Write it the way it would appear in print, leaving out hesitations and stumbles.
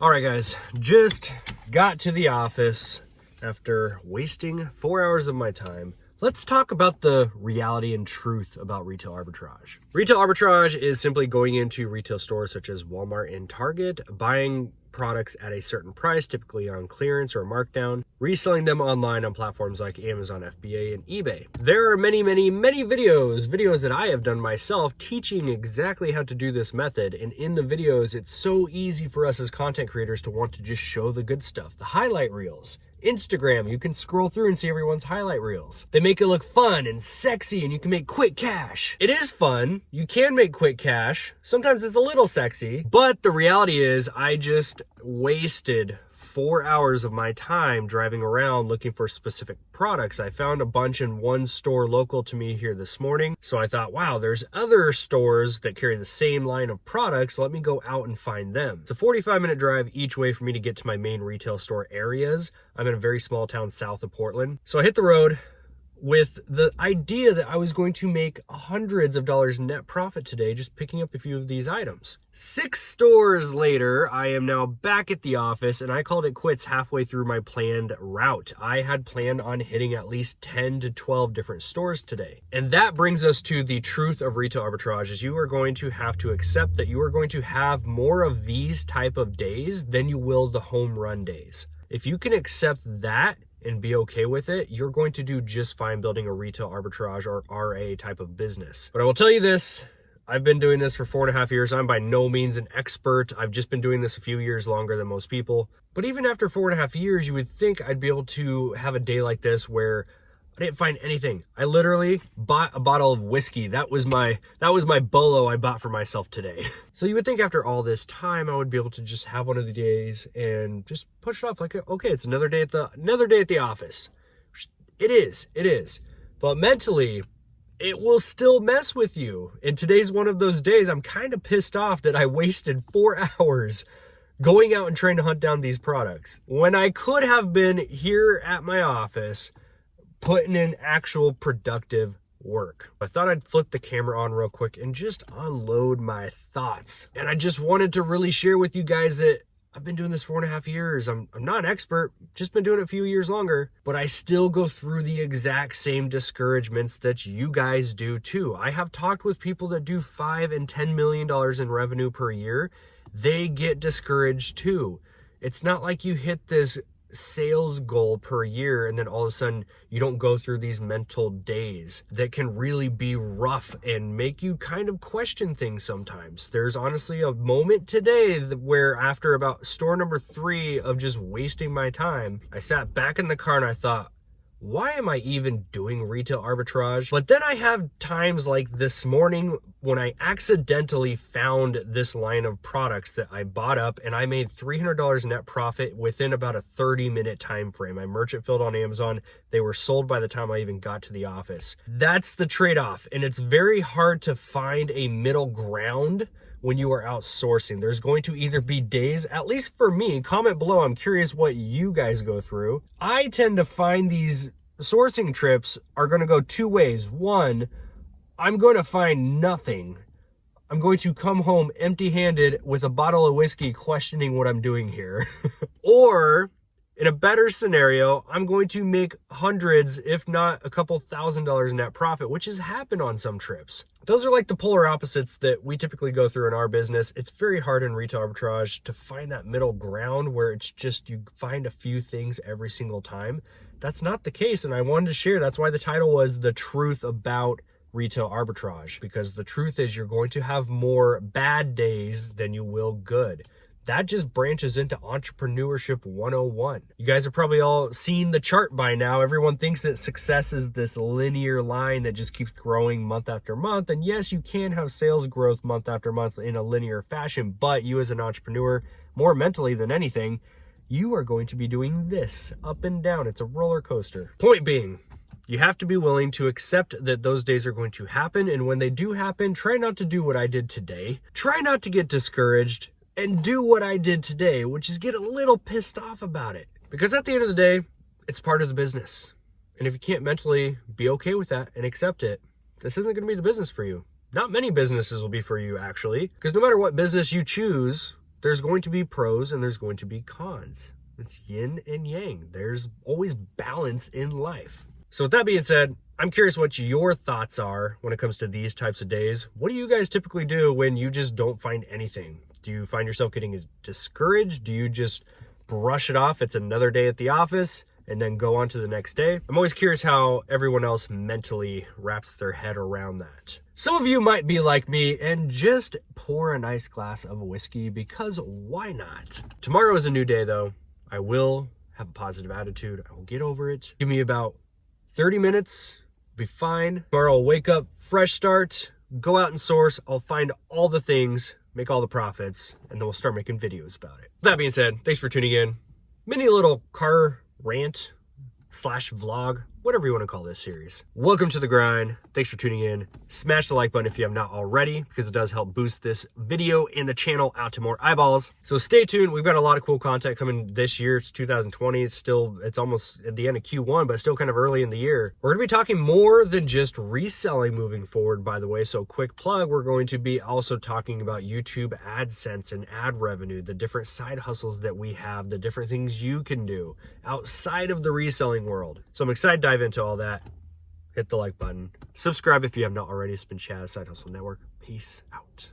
All right, guys, just got to the office after wasting 4 hours of my time. Let's talk about the reality and truth about retail arbitrage. Retail arbitrage is simply going into retail stores such as Walmart and Target, buying products at a certain price, typically on clearance or markdown, reselling them online on platforms like Amazon, FBA, and eBay. There are many videos that I have done myself teaching exactly how to do this method. And in the videos, it's so easy for us as content creators to want to just show the good stuff, the highlight reels. Instagram, you can scroll through and see everyone's highlight reels. They make it look fun and sexy, and you can make quick cash. It is fun. You can make quick cash. Sometimes it's a little sexy, but the reality is I just wasted 4 hours of my time driving around looking for specific products. I found a bunch in one store local to me here this morning. So I thought, wow, there's other stores that carry the same line of products. Let me go out and find them. It's a 45-minute drive each way for me to get to my main retail store areas. I'm in a very small town south of Portland. So I hit the road with the idea that I was going to make hundreds of dollars net profit today just picking up a few of these items. 6 stores later, I am now back at the office, and I called it quits halfway through my planned route. I had planned on hitting at least 10 to 12 different stores today. And that brings us to the truth of retail arbitrage, is you are going to have to accept that you are going to have more of these type of days than you will the home run days. If you can accept that and be okay with it, you're going to do just fine building a retail arbitrage or RA type of business. But I will tell you this, I've been doing this for 4.5 years. I'm by no means an expert. I've just been doing this a few years longer than most people. But even after 4.5 years, you would think I'd be able to have a day like this where I didn't find anything. I literally bought a bottle of whiskey. That was my bolo I bought for myself today. So you would think after all this time, I would be able to just have one of the days and just push it off like, okay, it's another day at the office. It is. But mentally, it will still mess with you. And today's one of those days. I'm kind of pissed off that I wasted 4 hours going out and trying to hunt down these products when I could have been here at my office putting in actual productive work. I thought I'd flip the camera on real quick and just unload my thoughts. And I just wanted to really share with you guys that I've been doing this 4.5 years. I'm not an expert, just been doing it a few years longer, but I still go through the exact same discouragements that you guys do too. I have talked with people that do $5 and $10 million in revenue per year. They get discouraged too. It's not like you hit this sales goal per year and then all of a sudden you don't go through these mental days that can really be rough and make you kind of question things sometimes. There's honestly a moment today where after about store number 3 of just wasting my time, I sat back in the car and I thought, why am I even doing retail arbitrage? But then I have times like this morning when I accidentally found this line of products that I bought up, and I made $300 net profit within about a 30-minute time frame. I merchant filled on Amazon. They were sold by the time I even got to the office. That's the trade-off, and it's very hard to find a middle ground when you are outsourcing. There's going to either be days, at least for me, comment below, I'm curious what you guys go through. I tend to find these sourcing trips are going to go 2 ways. One, I'm going to find nothing. I'm going to come home empty-handed with a bottle of whiskey questioning what I'm doing here. Or in a better scenario, I'm going to make hundreds, if not a couple $1,000s net profit, which has happened on some trips. Those are like the polar opposites that we typically go through in our business. It's very hard in retail arbitrage to find that middle ground where it's just you find a few things every single time. That's not the case, and I wanted to share. That's why the title was The Truth About Retail Arbitrage, because the truth is you're going to have more bad days than you will good. That just branches into entrepreneurship 101. You guys have probably all seen the chart by now. Everyone thinks that success is this linear line that just keeps growing month after month. And yes, you can have sales growth month after month in a linear fashion, but you as an entrepreneur, more mentally than anything, you are going to be doing this up and down. It's a roller coaster. Point being, you have to be willing to accept that those days are going to happen. And when they do happen, try not to do what I did today. Try not to get discouraged and do what I did today, which is get a little pissed off about it. Because at the end of the day, it's part of the business. And if you can't mentally be okay with that and accept it, this isn't going to be the business for you. Not many businesses will be for you, actually, because no matter what business you choose, there's going to be pros and there's going to be cons. It's yin and yang. There's always balance in life. So with that being said, I'm curious what your thoughts are when it comes to these types of days. What do you guys typically do when you just don't find anything? Do you find yourself getting discouraged? Do you just brush it off? It's another day at the office and then go on to the next day. I'm always curious how everyone else mentally wraps their head around that. Some of you might be like me and just pour a nice glass of whiskey because why not? Tomorrow is a new day though. I will have a positive attitude. I will get over it. Give me about 30 minutes, be fine. Tomorrow I'll wake up, fresh start, go out and source. I'll find all the things, make all the profits, and then we'll start making videos about it. That being said, thanks for tuning in. Mini little car rant / vlog, whatever you want to call this series. Welcome to the grind. Thanks for tuning in. Smash the like button if you have not already, because it does help boost this video and the channel out to more eyeballs. So stay tuned. We've got a lot of cool content coming this year. It's 2020. It's almost at the end of Q1, but still kind of early in the year. We're going to be talking more than just reselling moving forward, by the way. So quick plug, we're going to be also talking about YouTube AdSense and ad revenue, the different side hustles that we have, the different things you can do outside of the reselling world. So I'm excited to dive into all that. Hit the like button. Subscribe if you have not already. It's been Chaz, Side Hustle Network. Peace out.